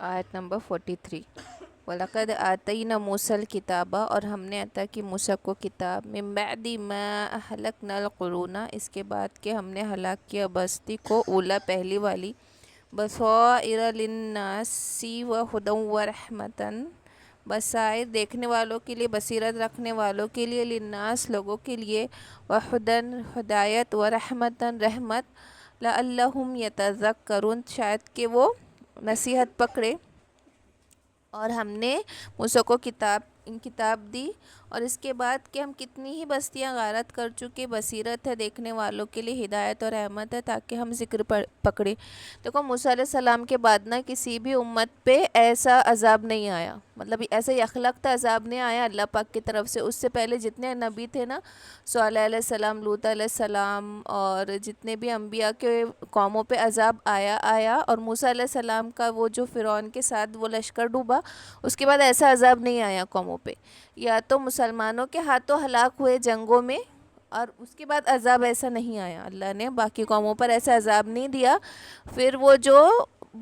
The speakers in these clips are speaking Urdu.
آیت نمبر 43۔ وَلَقَدْ آتَيْنَا مُوسَى الْكِتَابَ، اور ہم نے عطا کی موسیٰ کو کتاب، مِن بَعْدِ مَا أَهْلَكْنَا الْقُرُونَ، اس کے بعد کہ ہم نے ہلاک کیا بستی کو، اولا پہلی والی، بَصَائِرَ لِلنَّاسِ وَهُدًى وَرَحْمَةً، بصائر دیکھنے والوں کے لیے، بصیرت رکھنے والوں کے لیے، للناس لوگوں کے لیے، وَهُدًى ہدایت، وَرَحْمَةً رحمت، لَعَلَّهُمْ يَتَذَكَّرُونَ شاید کہ وہ نصیحت پکڑے۔ اور ہم نے موسیٰ کو کتاب دی، اور اس کے بعد کہ ہم کتنی ہی بستیاں غارت کر چکے، بصیرت ہے دیکھنے والوں کے لیے، ہدایت اور رحمت ہے تاکہ ہم ذکر پکڑیں۔ دیکھو موسیٰ علیہ السلام کے بعد نہ کسی بھی امت پہ ایسا عذاب نہیں آیا، مطلب ایسا یخلقتا عذاب نہیں آیا اللہ پاک کی طرف سے۔ اس سے پہلے جتنے نبی تھے نا، صالح علیہ السلام، لوط علیہ السلام، اور جتنے بھی انبیاء کے قوموں پہ عذاب آیا، اور موسیٰ علیہ السلام کا وہ جو فرعون کے ساتھ وہ لشکر ڈوبا، اس کے بعد ایسا عذاب نہیں آیا قوموں پہ۔ یا تو مسلمانوں کے ہاتھوں ہلاک ہوئے جنگوں میں، اور اس کے بعد عذاب ایسا نہیں آیا، اللہ نے باقی قوموں پر ایسا عذاب نہیں دیا۔ پھر وہ جو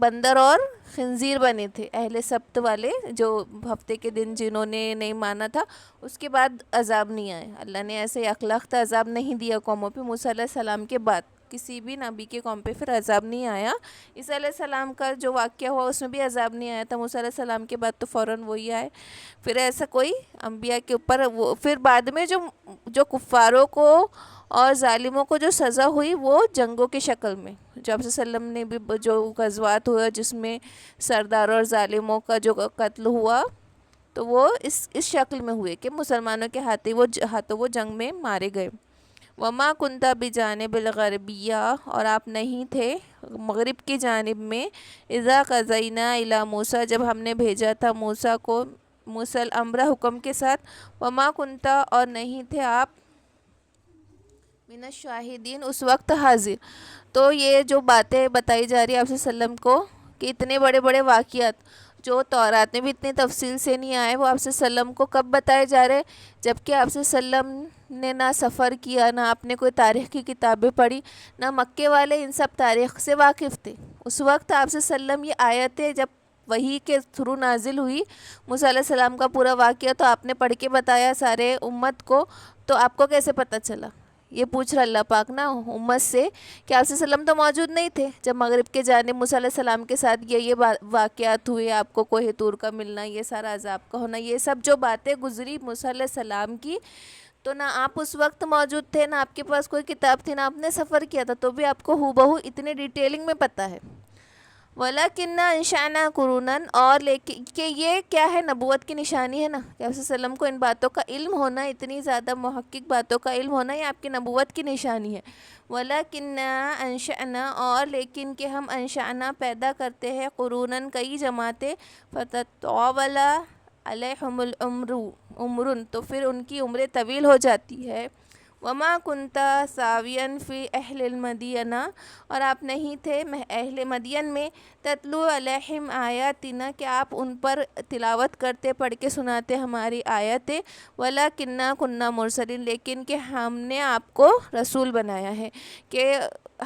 بندر اور خنزیر بنے تھے، اہل سبت والے، جو ہفتے کے دن جنہوں نے نہیں مانا تھا، اس کے بعد عذاب نہیں آئے۔ اللہ نے ایسے اخلاق عذاب نہیں دیا قوموں پہ۔ موسیٰ علیہ السلام کے بعد کسی بھی نبی کے قوم پہ پھر عذاب نہیں آیا۔ عیسیٰ علیہ السلام کا جو واقعہ ہوا اس میں بھی عذاب نہیں آیا تھا، موسیٰ علیہ السلام کے بعد تو فوراً وہی آئے۔ پھر ایسا کوئی انبیاء کے اوپر پھر بعد میں جو کفاروں کو اور ظالموں کو جو سزا ہوئی وہ جنگوں کی شکل میں، جو آپ صلی اللہ علیہ وسلم نے بھی جو غزوات ہوا جس میں سرداروں اور ظالموں کا جو قتل ہوا، تو وہ اس شکل میں ہوئے کہ مسلمانوں کے ہاتھوں وہ جنگ میں مارے گئے۔ وما کنتا بجانب الغربیہ، اور آپ نہیں تھے مغرب کی جانب میں، اذا قضینا الی موسیٰ جب ہم نے بھیجا تھا موسیٰ کو، موسیٰ الامر حکم کے ساتھ، وما کنتا اور نہیں تھے آپ، من الشاہدین اس وقت حاضر۔ تو یہ جو باتیں بتائی جا رہی ہیں آپ صلی اللہ علیہ وسلم کو کہ اتنے بڑے بڑے واقعات جو تورات میں بھی اتنی تفصیل سے نہیں آئے، وہ آپ صلی اللہ علیہ وسلم کو کب بتائے جا رہے، جبکہ آپ صلی اللہ علیہ وسلم نے نہ سفر کیا، نہ آپ نے کوئی تاریخ کی کتابیں پڑھی، نہ مکے والے ان سب تاریخ سے واقف تھے۔ اس وقت آپ صلی اللہ علیہ وسلم یہ آیتیں جب وحی کے تھرو نازل ہوئی، موسیٰ علیہ السلام کا پورا واقعہ تو آپ نے پڑھ کے بتایا سارے امت کو، تو آپ کو کیسے پتہ چلا؟ یہ پوچھ رہا اللہ پاک نا امت سے کہ آپ صلی اللہ علیہ وسلم تو موجود نہیں تھے جب مغرب کے جانب موسیٰ علیہ السلام کے ساتھ یہ واقعات ہوئے، آپ کو کوہ طور کا ملنا، یہ سارا عذاب کا ہونا، یہ سب جو باتیں گزری موسیٰ علیہ السلام کی، تو نہ آپ اس وقت موجود تھے، نہ آپ کے پاس کوئی کتاب تھی، نہ آپ نے سفر کیا تھا، تو بھی آپ کو ہو بہو اتنے ڈیٹیلنگ میں پتہ ہے۔ وَلَكِنَّا أَنشَأْنَا قُرُونًا، اور لیکن کہ یہ کیا ہے، نبوت کی نشانی ہے نا کہ آپ صلی اللہ علیہ وسلم کو ان باتوں کا علم ہونا، اتنی زیادہ محقق باتوں کا علم ہونا، یہ آپ کی نبوت کی نشانی ہے۔ وَلَكِنَّا أَنشَأْنَا، اور لیکن کہ ہم انشأنا پیدا کرتے ہیں، قُرُونًا کئی جماعتیں، فَتَطَاوَلَ عَلَيْهِمُ الْعُمُرُ تو پھر ان کی عمریں طویل ہو جاتی ہے۔ وما کنتا ساویًا فی اہل المدینہ، اور آپ نہیں تھے اہل مدین میں، تتلو علیہم آیاتنا کہ آپ ان پر تلاوت کرتے، پڑھ کے سناتے ہماری آیتیں، ولاکننا کننا مرسلین لیکن کہ ہم نے آپ کو رسول بنایا ہے، کہ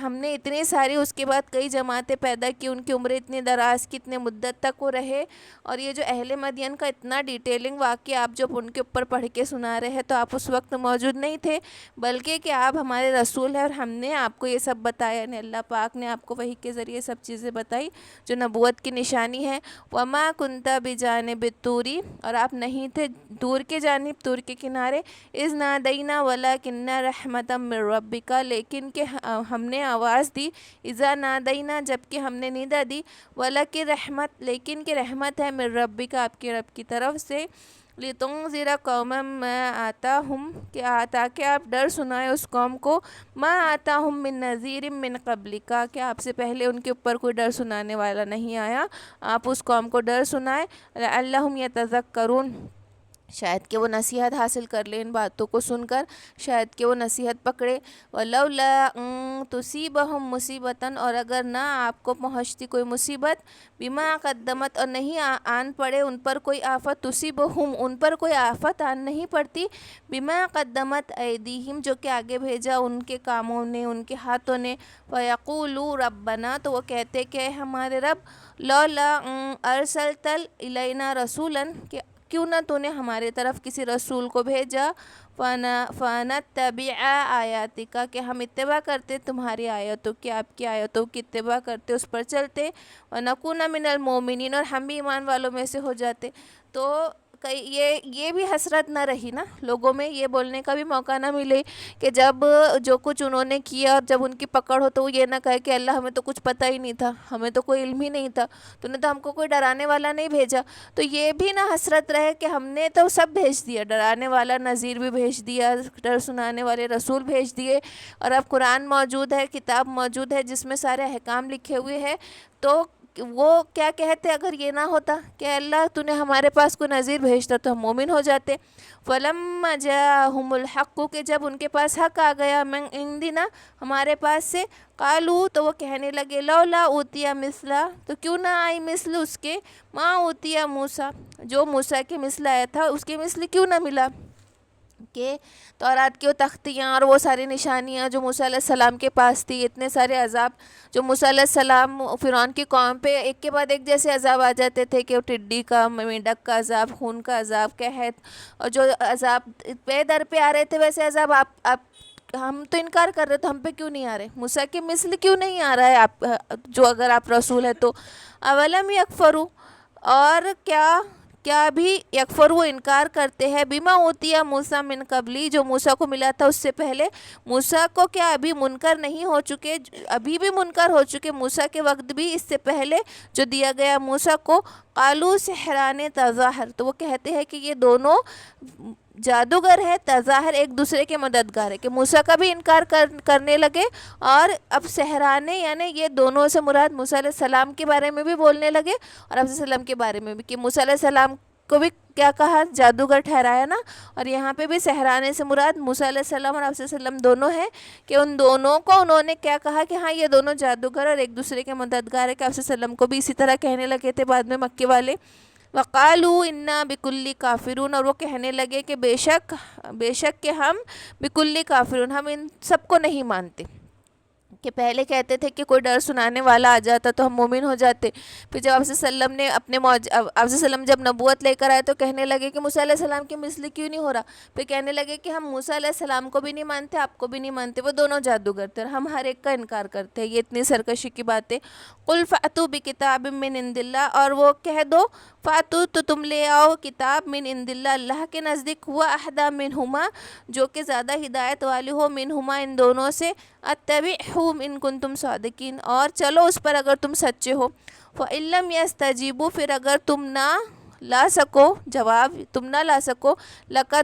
ہم نے اتنی ساری اس کے بعد کئی جماعتیں پیدا کی، ان کی عمریں اتنی دراز کی، اتنے مدت تک وہ رہے، اور یہ جو اہل مدین کا اتنا ڈیٹیلنگ واقعہ آپ جب ان کے اوپر پڑھ کے سنا رہے ہیں تو آپ اس وقت موجود نہیں تھے، بلکہ کہ آپ ہمارے رسول ہیں، اور ہم نے آپ کو یہ سب بتایا، یعنی اللہ پاک نے آپ کو وحی کے ذریعے سب چیزیں بتائی جو نبوت کی نشانی ہے۔ وما کنتا بجانب الطور، اور آپ نہیں تھے طور کے جانب، طور کے کنارے، اذ نادینا ولکننا رحمتا من ربک لیکن کہ ہم نے آواز دی، اذا نادینا جب کہ ہم نے ندا دی، ولکن رحمت لیکن کہ رحمت ہے، من ربک آپ کے رب کی طرف سے، لِتُنذِرَ قَوْمًا مَا آتَاهُمْ تاکہ آپ ڈر سنائے اس قوم کو، ما آتاہم من نذیر من قبلک کہ آپ سے پہلے ان کے اوپر کوئی ڈر سنانے والا نہیں آیا، آپ اس قوم کو ڈر سنائے، لعلہم یتذکرون شاید کہ وہ نصیحت حاصل کر لیں ان باتوں کو سن کر، شاید کہ وہ نصیحت پکڑے۔ وَلَوْلَا أَن تُصِيبَهُم مُّصِيبَةٌ، اور اگر نہ آپ کو پہنچتی کوئی مصیبت، بما قدمت، اور نہیں آن پڑے ان پر کوئی آفت، تصیبہم، ان پر کوئی آفت آن نہیں پڑتی، بما قدمت ایدیہم، جو کہ آگے بھیجا ان کے کاموں نے، ان کے ہاتھوں نے، فَيَقُولُوا رَبَّنَا، تو وہ کہتے کہ اے ہمارے رب، لولا ارسلت الینا رسولا، کہ کیوں نہ تو نے ہمارے طرف کسی رسول کو بھیجا، فَنَتَّبِعَ آیاتک، کہ ہم اتباع کرتے تمہاری آیتوں کی، آپ کی آیتوں کی اتباع کرتے، اس پر چلتے، وَنَكُونَ مِنَ الْمُؤْمِنِينَ، اور ہم بھی ایمان والوں میں سے ہو جاتے۔ تو یہ بھی حسرت نہ رہی نا لوگوں میں، یہ بولنے کا بھی موقع نہ ملے کہ جب جو کچھ انہوں نے کیا اور جب ان کی پکڑ ہو تو وہ یہ نہ کہے کہ اللہ ہمیں تو کچھ پتہ ہی نہیں تھا، ہمیں تو کوئی علم ہی نہیں تھا، تو نے تو ہم کو کوئی ڈرانے والا نہیں بھیجا۔ تو یہ بھی نہ حسرت رہے کہ ہم نے تو سب بھیج دیا، ڈرانے والا نذیر بھی بھیج دیا، ڈر سنانے والے رسول بھیج دیے، اور اب قرآن موجود ہے، کتاب موجود ہے جس میں سارے احکام لکھے ہوئے ہیں، تو وہ کیا کہتے اگر یہ نہ ہوتا کہ اللہ تو نے ہمارے پاس کوئی نذیر بھیجتا تو ہم مومن ہو جاتے۔ فَلَمَّا جَاءَهُمُ الْحَقُّ، کہ جب ان کے پاس حق آ گیا، من عندنا، ہمارے پاس سے، قالو، تو وہ کہنے لگے، لولا اوتیا مثلا، تو کیوں نہ آئی مثل اس کے، ما اوتیا موسیٰ، جو موسیٰ کے مثل آیا تھا اس کے مثل کیوں نہ ملا، کہ تورات کی وہ تختیاں اور وہ ساری نشانیاں جو موسیٰ علیہ السلام کے پاس تھی، اتنے سارے عذاب جو موسیٰ علیہ السلام فرعون کی قوم پہ ایک کے بعد ایک جیسے عذاب آ جاتے تھے، کہ وہ ٹڈی کا، مینڈک کا عذاب، خون کا عذاب، قحط، اور جو عذاب پہ در پہ آ رہے تھے ویسے عذاب آپ ہم تو انکار کر رہے تو ہم پہ کیوں نہیں آ رہے، موسیٰ کے مثل کیوں نہیں آ رہا ہے آپ جو اگر آپ رسول ہے تو۔ اولم یکفروا، اور کیا بھی یکفر، وہ انکار کرتے ہیں، بما اوتیا موسیٰ من قبلی، جو موسیٰ کو ملا تھا اس سے پہلے، موسیٰ کو کیا ابھی منکر نہیں ہو چکے، ابھی بھی منکر ہو چکے موسیٰ کے وقت بھی، اس سے پہلے جو دیا گیا موسیٰ کو۔ قالوا سحران تظاہر، تو وہ کہتے ہیں کہ یہ دونوں جادوگر ہے، تظاہر ایک دوسرے کے مددگار ہے، کہ موسیٰ کا بھی انکار کرنے لگے، اور اب سحرانے یعنی یہ دونوں سے مراد موسیٰ علیہ السلام کے بارے میں بھی بولنے لگے اور آپ وسلم کے بارے میں بھی، کہ موسیٰ علیہ السلام کو بھی کیا کہا، جادوگر ٹھہرایا نا، اور یہاں پہ بھی سحرانے سے مراد موسیٰ علیہ السلام اور آپ وسلم دونوں ہیں، کہ ان دونوں کو انہوں نے کیا کہا کہ ہاں یہ دونوں جادوگر اور ایک دوسرے کے مددگار ہے، کہ آپ وسلم کو بھی اسی طرح کہنے لگے تھے بعد میں مکے والے۔ وقالوا انا بکل کافرون، اور وہ کہنے لگے کہ بے شک کہ ہم بکل کافرون، ہم ان سب کو نہیں مانتے، کہ پہلے کہتے تھے کہ کوئی ڈر سنانے والا آ جاتا تو ہم مومن ہو جاتے، پھر جب آپ صلی اللہ علیہ وسلم نے آپ صلی اللہ علیہ وسلم جب نبوت لے کر آئے تو کہنے لگے کہ موسیٰ علیہ السلام کی مثل کیوں نہیں ہو رہا، پھر کہنے لگے کہ ہم موسیٰ علیہ السلام کو بھی نہیں مانتے، آپ کو بھی نہیں مانتے، وہ دونوں جادوگر تھے اور ہم ہر ایک کا انکار کرتے ہیں، یہ اتنی سرکشی کی باتیں۔ قل فأتوا بکتاب من عند اللہ، اور وہ کہہ دو، فاتو، تو تم لے آؤ، کتاب من عند اللہ، اللہ کے نزدیک، ہوا اہدی منہما، جو کہ زیادہ ہدایت والی ہو، منہما، ان دونوں سے، اتبعہ ان کنتم صادقین، اور چلو اس پر اگر تم سچے ہو۔ فإن لم یستجیبوا، پھر اگر تم نہ لا سکو، جواب تم نہ لا سکو، لکا،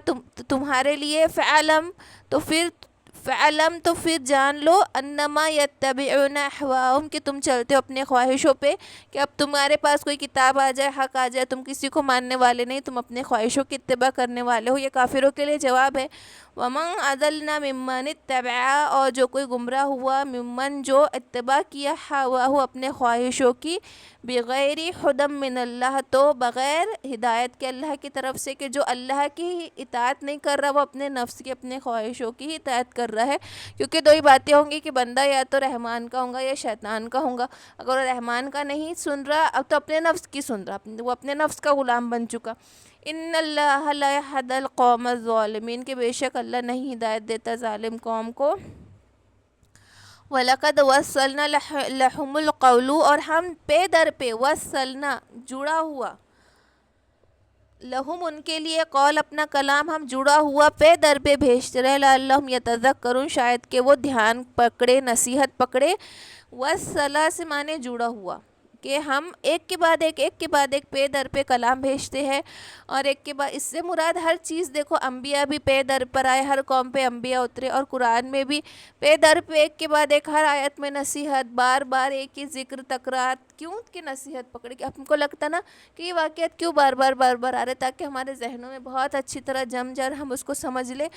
تمہارے لیے، فعلم، تو پھر جان لو، انما یتبعون اہواءہم، کہ تم چلتے ہو اپنے خواہشوں پہ، کہ اب تمہارے پاس کوئی کتاب آ جائے، حق آ جائے، تم کسی کو ماننے والے نہیں، تم اپنے خواہشوں کی اتباع کرنے والے ہو، یہ کافروں کے لیے جواب ہے۔ ومن اضل ممن اتبع، اور جو کوئی گمراہ ہوا، ممن، جو اتباع کیا، ہواہ، اپنے خواہشوں کی، بغیر ہدی من اللہ، تو بغیر ہدایت کے اللہ کی طرف سے، کہ جو اللہ کی اطاعت نہیں کر رہا، وہ اپنے نفس کی، اپنے خواہشوں کی ہی اطاعت کر رہا ہے، کیونکہ دو ہی باتیں ہوں گی کہ بندہ یا تو رحمان کا ہوگا یا شیطان کا ہوگا، اگر وہ رحمان کا نہیں سن رہا اب تو اپنے نفس کی سن رہا، وہ اپنے نفس کا غلام بن چکا۔ ان اللہ لا یہدی القوم الظالمین، کہ بے شک اللہ نہیں ہدایت دیتا ظالم قوم کو۔ وَلَقَدْ وَصَّلْنَا لَهُمُ الْقَوْلُ، اور ہم پے در پہ، وصلنا، جڑا ہوا، لہم، ان کے لیے، قول، اپنا کلام ہم جڑا ہوا پے در پہ بھیجتے رہے، لعلہم یتذکرون، شاید کہ وہ دھیان پکڑے، نصیحت پکڑے۔ وصلہ سے معنی جڑا ہوا، کہ ہم ایک کے بعد ایک پے در پہ کلام بھیجتے ہیں، اور ایک کے بعد، اس سے مراد ہر چیز دیکھو، انبیاء بھی پے در پر آئے، ہر قوم پہ انبیاء اترے، اور قرآن میں بھی پے در پہ ایک کے بعد ایک، ہر آیت میں نصیحت، بار بار ایک ہی ذکر، تکرار کیوں کہ نصیحت پکڑی کہ ہم کو لگتا نا کہ یہ واقعات کیوں بار بار آ رہے، تاکہ ہمارے ذہنوں میں بہت اچھی طرح جم جائے، ہم اس کو سمجھ لیں۔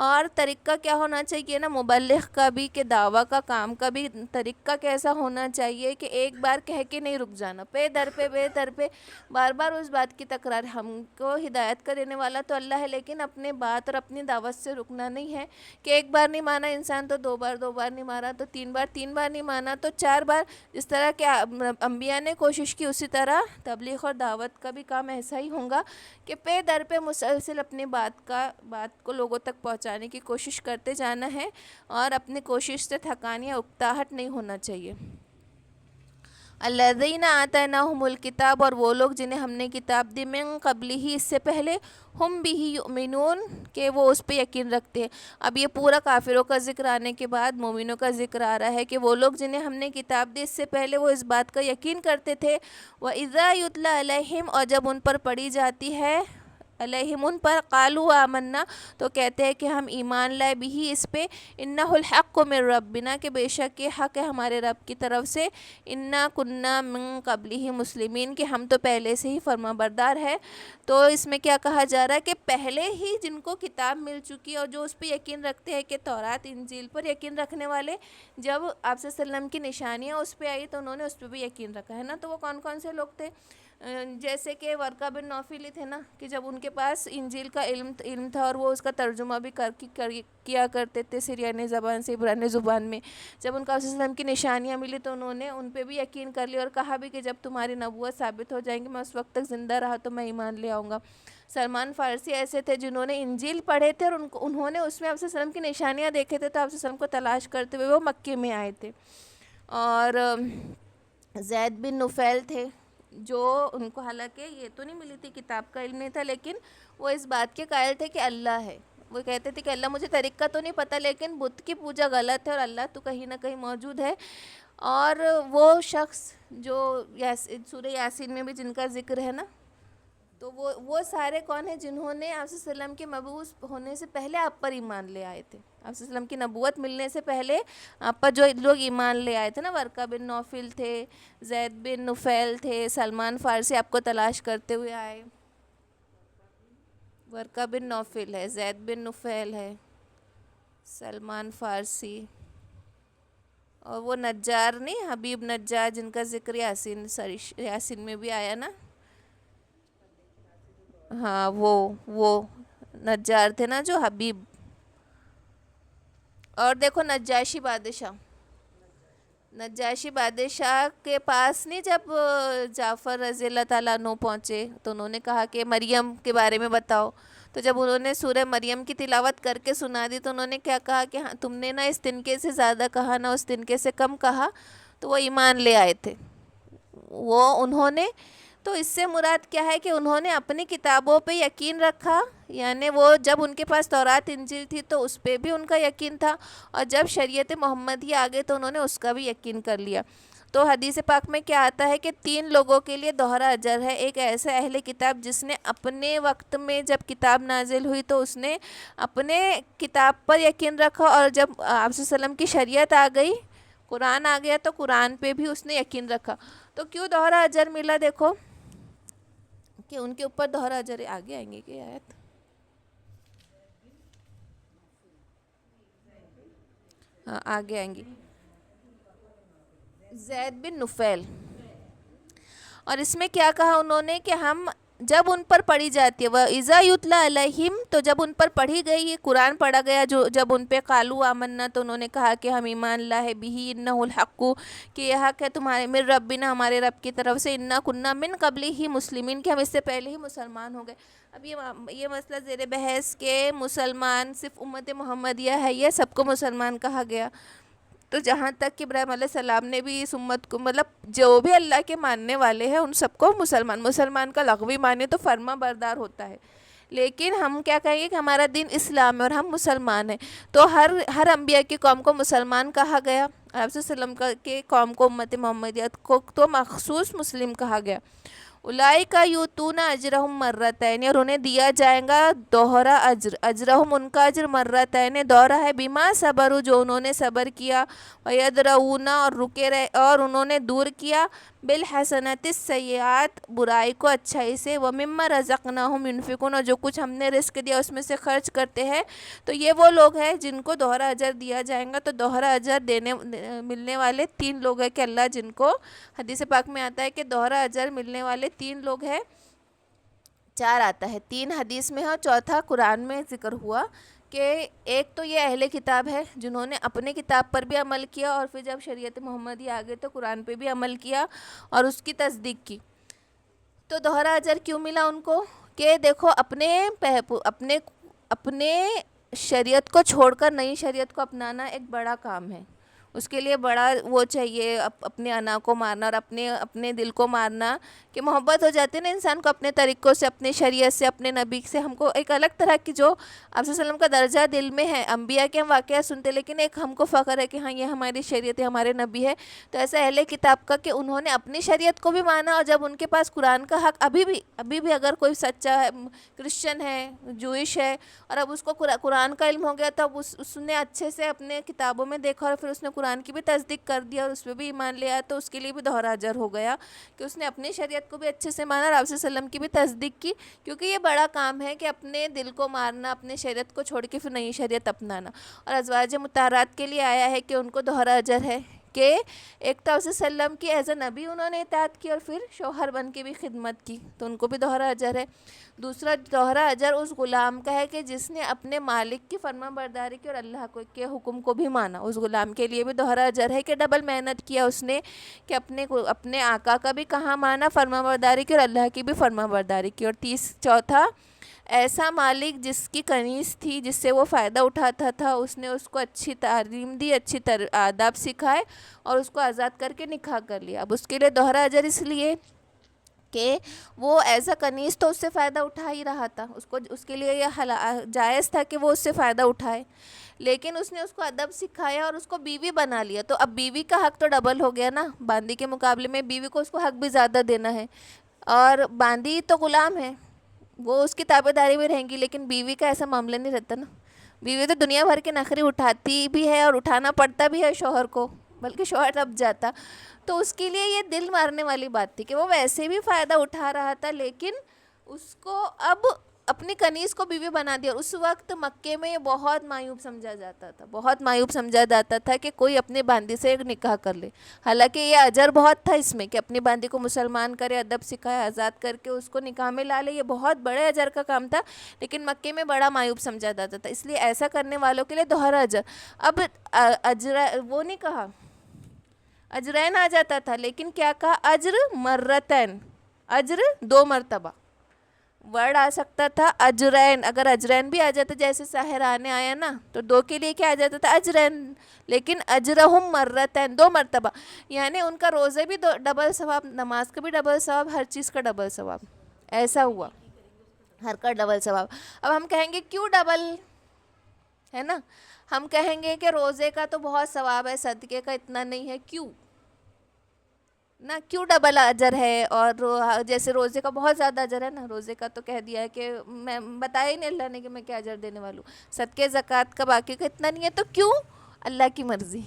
اور طریقہ کیا ہونا چاہیے نا مبلغ کا بھی، کہ دعویٰ کا کام کا بھی طریقہ کیسا ہونا چاہیے کہ ایک بار کہہ کے نہیں رک جانا، بے در پہ بار بار اس بات کی تکرار۔ ہم کو ہدایت کا دینے والا تو اللہ ہے، لیکن اپنے بات اور اپنی دعوت سے رکنا نہیں ہے کہ ایک بار نہیں مانا انسان تو دو بار نہیں مانا تو تین بار نہیں مانا تو 4 بار۔ جس طرح کہ انبیاء نے کوشش کی، اسی طرح تبلیغ اور دعوت کا بھی کام ایسا ہی ہوگا کہ پے در پہ مسلسل اپنی بات کو لوگوں تک پہنچانے کی کوشش کرتے جانا ہے، اور اپنی کوشش سے تھکان یا اکتاہٹ نہیں ہونا چاہیے۔ الذین آتیناہم الکتاب، اور وہ لوگ جنہیں ہم نے کتاب دی، من قبلہ، اس سے پہلے، ہم بہ یؤمنون، کہ وہ اس پہ یقین رکھتے ہیں۔ اب یہ پورا کافروں کا ذکر آنے کے بعد مومنوں کا ذکر آ رہا ہے کہ وہ لوگ جنہیں ہم نے کتاب دی اس سے پہلے وہ اس بات کا یقین کرتے تھے۔ وَإِذَا يُتْلَى عَلَيْهِمْ، اور جب ان پر پڑھی جاتی ہے، علیہم ان پر، قالوا آمنا، تو کہتے ہیں کہ ہم ایمان لائے، بھی اس پہ، انہ الحق من ربنا، کہ بے شک یہ حق ہے ہمارے رب کی طرف سے، انا کننا من قبلہ مسلمین، کہ ہم تو پہلے سے ہی فرما بردار ہے۔ تو اس میں کیا کہا جا رہا ہے کہ پہلے ہی جن کو کتاب مل چکی اور جو اس پہ یقین رکھتے ہیں، کہ تورات انجیل پر یقین رکھنے والے، جب آپ صلی اللہ علیہ وسلم کی نشانیاں اس پہ آئی تو انہوں نے اس پہ بھی یقین رکھا ہے نا۔ تو وہ کون کون سے لوگ تھے؟ جیسے کہ ورقہ بن نوفل تھے نا، کہ جب ان کے پاس انجیل کا علم تھا اور وہ اس کا ترجمہ بھی کیا کرتے تھے سریانی زبان سے عبرانی زبان میں، جب ان کو آپ صلی اللہ علیہ وسلم کی نشانیاں ملی تو انہوں نے ان پہ بھی یقین کر لیا، اور کہا بھی کہ جب تمہاری نبوت ثابت ہو جائیں گی، میں اس وقت تک زندہ رہا تو میں ایمان لے آؤں گا۔ سلمان فارسی ایسے تھے جنہوں نے انجیل پڑھے تھے، اور انہوں نے اس میں آپ صلی اللہ علیہ وسلم کی نشانیاں دیکھے تھے، تو آپ صلی اللہ علیہ وسلم کو تلاش کرتے ہوئے وہ مکے میں آئے تھے۔ اور زید بن نفیل تھے، جو ان کو حالانکہ یہ تو نہیں ملی تھی، کتاب کا علم نہیں تھا، لیکن وہ اس بات کے قائل تھے کہ اللہ ہے۔ وہ کہتے تھے کہ اللہ، مجھے طریقہ تو نہیں پتہ لیکن بت کی پوجا غلط ہے اور اللہ تو کہیں نہ کہیں موجود ہے۔ اور وہ شخص جو سورہ یاسین میں بھی جن کا ذکر ہے نا، تو وہ سارے کون ہیں جنہوں نے آپ صلی اللہ علیہ وسلم کے مبعوث ہونے سے پہلے آپ پر ایمان لے آئے تھے۔ آپ صلی اللہ علیہ وسلم کی نبوت ملنے سے پہلے آپ پر جو لوگ ایمان لے آئے تھے نا، ورقہ بن نوفل تھے، زید بن نفیل تھے، سلمان فارسی آپ کو تلاش کرتے ہوئے آئے۔ ورقہ بن نوفل ہے، زید بن نفیل ہے، سلمان فارسی، اور وہ نجار نہیں، حبیب نجار، جن کا ذکر یاسین میں بھی آیا نا۔ ہاں وہ نجار تھے نا، جو حبیب۔ اور دیکھو نجاشی بادشاہ کے پاس نہیں، جب جعفر رضی اللہ تعالیٰ عنہ پہنچے تو انہوں نے کہا کہ مریم کے بارے میں بتاؤ، تو جب انہوں نے سورہ مریم کی تلاوت کر کے سنا دی تو انہوں نے کیا کہا کہ ہاں، تم نے نہ اس تنکے سے زیادہ کہا نہ اس تنکے سے کم کہا، تو وہ ایمان لے آئے تھے۔ انہوں نے، تو اس سے مراد کیا ہے کہ انہوں نے اپنی کتابوں پہ یقین رکھا، یعنی وہ جب ان کے پاس تورات انجیل تھی تو اس پہ بھی ان کا یقین تھا، اور جب شریعت محمدی آ گئی تو انہوں نے اس کا بھی یقین کر لیا۔ تو حدیث پاک میں کیا آتا ہے کہ 3 لوگوں کے لیے دوہرا اجر ہے۔ ایک ایسا اہل کتاب جس نے اپنے وقت میں جب کتاب نازل ہوئی تو اس نے اپنے کتاب پر یقین رکھا، اور جب آپ صلی اللہ علیہ وسلم کی شریعت آ گئی، قرآن آ گیا، تو قرآن پہ بھی اس نے یقین رکھا۔ تو کیوں دوہرا اجر ملا؟ دیکھو کہ ان کے اوپر دوہرا اجر، آگے آئیں گے کہ آیت، ہاں آگے آئیں گی، زید بن نفیل۔ اور اس میں کیا کہا انہوں نے کہ ہم، جب ان پر پڑھی جاتی ہے، وَإِذَا يُتْلَى عَلَيْهِمْ، تو جب ان پر پڑھی گئی، یہ قرآن پڑھا گیا، جب ان پہ قالوا آمنا، تو انہوں نے کہا کہ ہم ایمان لائے، بِهِ إِنَّهُ الْحَقُّ، کہ یہ حق ہے تمہارے، من ربنا، ہمارے رب کی طرف سے، اِنَّا كُنَّا مِن قَبْلِهِ مسلمین، کہ ہم اس سے پہلے ہی مسلمان ہو گئے۔ اب یہ مسئلہ زیر بحث کہ مسلمان صرف امت محمدیہ ہے، یہ سب کو مسلمان کہا گیا، تو جہاں تک کہ ابراہیم علیہ السلام نے بھی اس امت کو، مطلب جو بھی اللہ کے ماننے والے ہیں ان سب کو مسلمان کا لغوی معنی تو فرما بردار ہوتا ہے، لیکن ہم کیا کہیں گے کہ ہمارا دین اسلام ہے اور ہم مسلمان ہیں، تو ہر انبیاء کی قوم کو مسلمان کہا گیا، آپ صلی اللہ علیہ وسلم کا کے قوم کو امت محمدیت کو تو مخصوص مسلم کہا گیا. اولئک یؤتون اجرہم مرتین، اور انہیں دیا جائے گا دوہرا اجر. اجرہم ان کا اجر مرتین دوہرا ہے، بما صبروا جو انہوں نے صبر کیا، ویدرؤون اور رکے رہے اور انہوں نے دور کیا، بالحسنات السیئات برائی کو اچھائی سے، ومما رزقناہم ینفقون اور جو کچھ ہم نے رزق دیا اس میں سے خرچ کرتے ہیں. تو یہ وہ لوگ ہیں جن کو دوہرا اجر دیا جائے گا. تو دوہرا اجر دینے ملنے والے 3 لوگ ہیں کہ اللہ جن کو حدیث پاک میں آتا ہے کہ دوہرا اجر ملنے والے 3 لوگ ہیں. 4 آتا ہے، 3 حدیث میں ہے اور چوتھا قرآن میں ذکر ہوا کہ ایک تو یہ اہل کتاب ہے جنہوں نے اپنے کتاب پر بھی عمل کیا، اور پھر جب شریعت محمدی آ گئی تو قرآن پہ بھی عمل کیا اور اس کی تصدیق کی. تو دوہرا اجر کیوں ملا ان کو؟ کہ دیکھو اپنے اپنے شریعت کو چھوڑ کر نئی شریعت کو اپنانا ایک بڑا کام ہے. اس کے لیے بڑا وہ چاہیے، اپنے انا کو مارنا اور اپنے دل کو مارنا، کہ محبت ہو جاتی ہے نا انسان کو اپنے طریقوں سے، اپنے شریعت سے، اپنے نبی سے. ہم کو ایک الگ طرح کی جو آپ صلی اللہ علیہ وسلم کا درجہ دل میں ہے. انبیاء کے ہم واقعہ سنتے لیکن ایک ہم کو فخر ہے کہ ہاں یہ ہماری شریعت ہے، ہمارے نبی ہے. تو ایسا اہل کتاب کا کہ انہوں نے اپنی شریعت کو بھی مانا، اور جب ان کے پاس قرآن کا حق ابھی بھی اگر کوئی سچا ہے، کرسچن ہے، جوئش ہے، اور اب اس کو قرآن کا علم ہو گیا، تو اب اس نے اچھے سے اپنے کتابوں میں دیکھا اور پھر اس نے قرآن کی بھی تصدیق کر دیا اور اس پہ بھی ایمان لے آیا، تو اس کے لیے بھی دوہرا اجر ہو گیا کہ اس نے اپنی شریعت کو بھی اچھے سے مانا اور آپ صلی اللہ علیہ وسلم کی بھی تصدیق کی. کیونکہ یہ بڑا کام ہے کہ اپنے دل کو مارنا، اپنے شریعت کو چھوڑ کے پھر نئی شریعت اپنانا. اور ازواج مطہرات کے لیے آیا ہے کہ ان کو دوہرا اجر ہے کہ ایک تو آپ صلی اللہ علیہ وسلم کی ایز اے نبی انہوں نے اطاعت کی اور پھر شوہر بن کے بھی خدمت کی، تو ان کو بھی دوہرا اجر ہے. دوسرا دوہرا اجر اس غلام کا ہے کہ جس نے اپنے مالک کی فرما برداری کی اور اللہ کے حکم کو بھی مانا. اس غلام کے لیے بھی دوہرا اجر ہے کہ ڈبل محنت کیا اس نے، کہ اپنے آقا کا بھی کہاں مانا، فرما برداری کی، اور اللہ کی بھی فرما برداری کی. اور چوتھا ایسا مالک جس کی کنیز تھی، جس سے وہ فائدہ اٹھاتا تھا، اس نے اس کو اچھی تعلیم دی، اچھی آداب سکھائے اور اس کو آزاد کر کے نکاح کر لیا. اب اس کے لیے دوہرا اجر اس لیے کہ وہ ایسا کنیز تو اس سے فائدہ اٹھا ہی رہا تھا، اس کے لیے یہ جائز تھا کہ وہ اس سے فائدہ اٹھائے، لیکن اس نے اس کو ادب سکھایا اور اس کو بیوی بنا لیا. تو اب بیوی کا حق تو ڈبل ہو گیا نا، باندی کے مقابلے میں بیوی کو اس کو حق بھی زیادہ دینا ہے. اور باندی تو غلام ہے، وہ اس کی تابع داری میں رہیں گی، لیکن بیوی کا ایسا معاملہ نہیں رہتا نا. بیوی تو دنیا بھر کے نخرے اٹھاتی بھی ہے اور اٹھانا پڑتا بھی ہے شوہر کو، بلکہ شوہر اب جاتا. تو اس کے لیے یہ دل مارنے والی بات تھی کہ وہ ویسے بھی فائدہ اٹھا رہا تھا، لیکن اس کو اب اپنی کنیز کو بیوی بنا دیا. اور اس وقت مکے میں یہ بہت معیوب سمجھا جاتا تھا، بہت معیوب سمجھا جاتا تھا کہ کوئی اپنی باندی سے ایک نکاح کر لے. حالانکہ یہ اجر بہت تھا اس میں کہ اپنی باندی کو مسلمان کرے، ادب سکھائے، آزاد کر کے اس کو نکاح میں لا لے، یہ بہت بڑے اجر کا کام تھا، لیکن مکے میں بڑا معیوب سمجھا جاتا تھا. اس لیے ایسا کرنے والوں کے لیے دوہرا اجر. اب اجر وہ نہیں کہا، اجرین آ جاتا تھا، لیکن کیا کہا؟ اجر مرتین، اجر 2 مرتبہ. ورڈ آ سکتا تھا اجرین، اگر اجرین بھی آ جاتا جیسے ساحرانے آیا نا، تو 2 کے لیے کیا آ جاتا تھا؟ اجرین. لیکن اجرہم مرتین، 2 مرتبہ، یعنی ان کا روزے بھی ڈبل ثواب، نماز کا بھی ڈبل ثواب، ہر چیز کا ڈبل ثواب. ایسا ہوا، ہر کا ڈبل ثواب. اب ہم کہیں گے کیوں ڈبل ہے نا؟ ہم کہیں گے کہ روزے کا تو بہت ثواب ہے، صدقے کا اتنا نہیں ہے. کیوں ڈبل اجر ہے؟ اور جیسے روزے کا بہت زیادہ اجر ہے نا، روزے کا تو کہہ دیا ہے کہ میں بتایا ہی نہیں اللہ نے کہ میں کیا اجر دینے والوں. صدقے زکوٰۃ کا باقی کا اتنا نہیں ہے. تو کیوں؟ اللہ کی مرضی،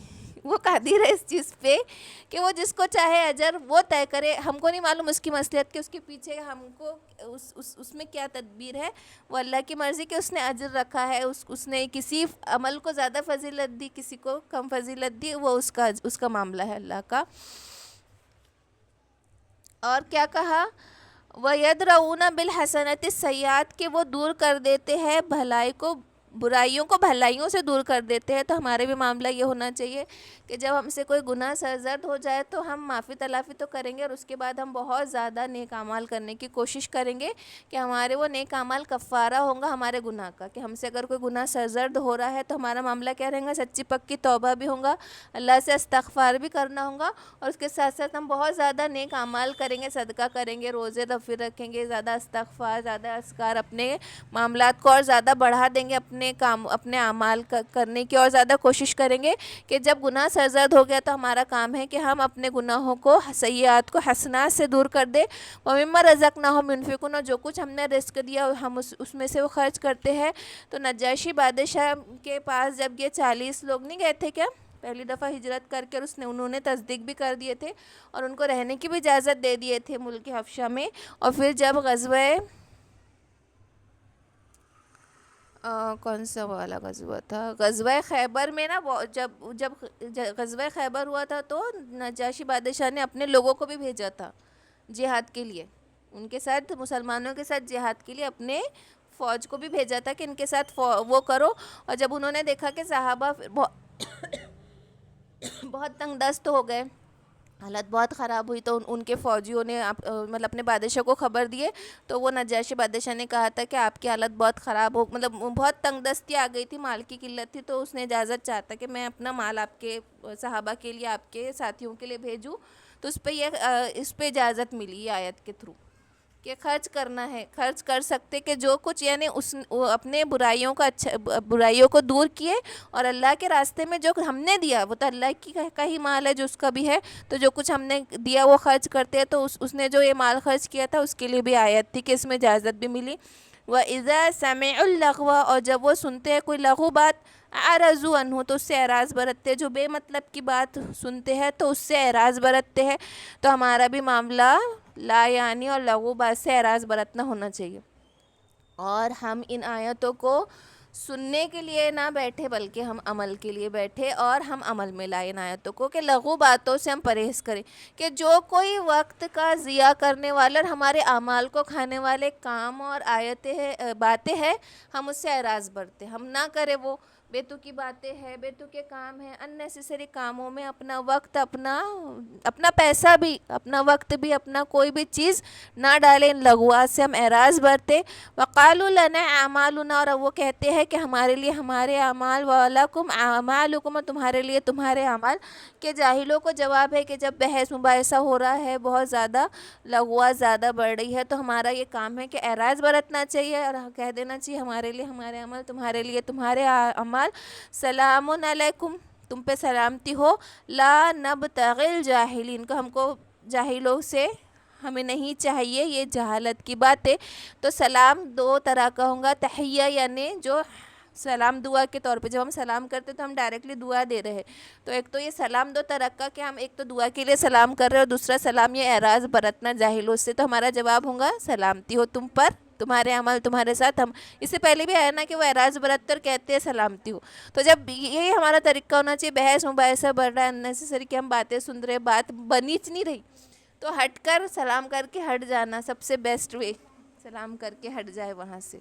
وہ قادر ہے اس چیز پہ کہ وہ جس کو چاہے اجر وہ طے کرے. ہم کو نہیں معلوم اس کی مصلحت کہ اس کے پیچھے ہم کو اس میں کیا تدبیر ہے. وہ اللہ کی مرضی کہ اس نے اجر رکھا ہے، اس نے کسی عمل کو زیادہ فضیلت دی، کسی کو کم فضیلت دی، وہ اس کا معاملہ ہے اللہ کا. اور کیا کہا؟ وَيَدْرَؤُونَ بِالْحَسَنَةِ السَّيِّئَاتِ کہ وہ دور کر دیتے ہیں بھلائی کو، برائیوں کو بھلائیوں سے دور کر دیتے ہیں. تو ہمارے بھی معاملہ یہ ہونا چاہیے کہ جب ہم سے کوئی گناہ سرزد ہو جائے تو ہم معافی تلافی تو کریں گے، اور اس کے بعد ہم بہت زیادہ نیک اعمال کرنے کی کوشش کریں گے کہ ہمارے وہ نیک اعمال کفارہ ہوں گا ہمارے گناہ کا. کہ ہم سے اگر کوئی گناہ سرزد ہو رہا ہے تو ہمارا معاملہ کیا رہے گا؟ سچی پکی توبہ بھی ہوگا، اللہ سے استغفار بھی کرنا ہوگا، اور اس کے ساتھ ساتھ ہم بہت زیادہ نیک اعمال کریں گے، صدقہ کریں گے، روزے نفل رکھیں گے، زیادہ استغفار، زیادہ اذکار، اپنے معاملات کو اور زیادہ بڑھا دیں گے، اپنے اپنے اعمال کرنے کی اور زیادہ کوشش کریں گے کہ جب گناہ سرزد ہو گیا تو ہمارا کام ہے کہ ہم اپنے گناہوں کو سیئات کو حسنات سے دور کر دیں. وَمِمَّا رَزَقْنَاهُمْ يُنْفِقُونَ, جو کچھ ہم نے رزق دیا ہم اس میں سے وہ خرچ کرتے ہیں. تو نجاشی بادشاہ کے پاس جب یہ 40 لوگ نہیں گئے تھے کیا پہلی دفعہ ہجرت کر کے, انہوں نے تصدیق بھی کر دیے تھے اور ان کو رہنے کی بھی اجازت دے دیے تھے ملک حبشہ میں. اور پھر جب کون سا والا غزوہ تھا, غزوہ خیبر میں نا, جب غزوہ خیبر ہوا تھا تو نجاشی بادشاہ نے اپنے لوگوں کو بھی بھیجا تھا جہاد کے لیے, ان کے ساتھ مسلمانوں کے ساتھ جہاد کے لیے اپنے فوج کو بھی بھیجا تھا کہ ان کے ساتھ وہ کرو. اور جب انہوں نے دیکھا کہ صحابہ بہت تنگ دست ہو گئے, حالت بہت خراب ہوئی, تو ان کے فوجیوں نے مطلب اپنے بادشاہ کو خبر دیے. تو وہ نجاشی بادشاہ نے کہا تھا کہ آپ کی حالت بہت خراب ہو, مطلب بہت تنگ دستی آ گئی تھی, مال کی قلت تھی, تو اس نے اجازت چاہتا کہ میں اپنا مال آپ کے صحابہ کے لیے, آپ کے ساتھیوں کے لیے بھیجوں. تو اس پہ اجازت ملی آیت کے تھرو کہ خرچ کرنا ہے, خرچ کر سکتے کہ جو کچھ یعنی اپنے برائیوں کو دور کیے, اور اللہ کے راستے میں جو ہم نے دیا وہ تو اللہ کا ہی مال ہے جو اس کا بھی ہے, تو جو کچھ ہم نے دیا وہ خرچ کرتے ہیں. تو اس نے جو یہ مال خرچ کیا تھا اس کے لیے بھی آیت تھی کہ اس میں اجازت بھی ملی. وَإِذَا سَمِعُوا اللَّغْوَ, اور جب وہ سنتے ہیں کوئی لغو بات, اعرضوا عنہ, تو اس سے اعراض برتتے, جو بے مطلب کی بات سنتے ہیں تو اس سے اعراض برتتے ہیں. تو ہمارا بھی معاملہ لا یعنی اور لغو بات سے اعراض برتنا ہونا چاہیے. اور ہم ان آیتوں کو سننے کے لیے نہ بیٹھے بلکہ ہم عمل کے لیے بیٹھے, اور ہم عمل میں لائے ان آیتوں کو کہ لغو باتوں سے ہم پرہیز کریں, کہ جو کوئی وقت کا ضیاع کرنے والے اور ہمارے اعمال کو کھانے والے کام اور باتیں ہیں, ہم اس سے اعراض برتیں, ہم نہ کریں. وہ بیتوکی باتیں ہیں, بیتوکے کام ہیں, اننیسیسری کاموں میں اپنا وقت, اپنا پیسہ بھی, اپنا وقت بھی, اپنا کوئی بھی چیز نہ ڈالیں. ان لغوات سے ہم اعراض برتے. وقالوا لنا اعمالنا, اور وہ کہتے ہیں کہ ہمارے لیے ہمارے اعمال, ولکم اعمالکم, اور تمہارے لیے تمہارے اعمال. کہ جاہلوں کو جواب ہے کہ جب بحث مباحثہ ہو رہا ہے, بہت زیادہ لغوات زیادہ بڑھ رہی ہے, تو ہمارا یہ کام ہے کہ اعراض برتنا چاہیے اور کہہ دینا چاہیے ہمارے لیے ہمارے عمل, تمہارے لیے تمہارے اعمال. سلام علیکم, تم پہ سلامتی ہو. لا نبتغی الجاہلین, ہم کو جاہلوں سے ہمیں نہیں چاہیے یہ جہالت کی باتیں. تو سلام دو طرح کا ہوگا, تحیہ یعنی جو سلام دعا کے طور پہ, جب ہم سلام کرتے تو ہم ڈائریکٹلی دعا دے رہے ہیں. تو ایک تو یہ سلام دو طرح کا کہ ہم ایک تو دعا کے لیے سلام کر رہے ہیں, اور دوسرا سلام یہ اعراض برتنا جاہلوں سے. تو ہمارا جواب ہوگا سلامتی ہو تم پر, تمہارے عمل تمہارے ساتھ. ہم اس سے پہلے بھی آیا نا کہ وہ اعراض برت کر کہتے ہیں سلامتی ہو. تو جب یہی ہمارا طریقہ ہونا چاہیے, بحث مباحثہ بڑھ رہا ہے اننیسیسری کہ ہم باتیں سن رہے, بات بنیچ نہیں رہی, تو ہٹ کر سلام کر کے ہٹ جانا سب سے بیسٹ وے, سلام کر کے ہٹ جائے وہاں سے.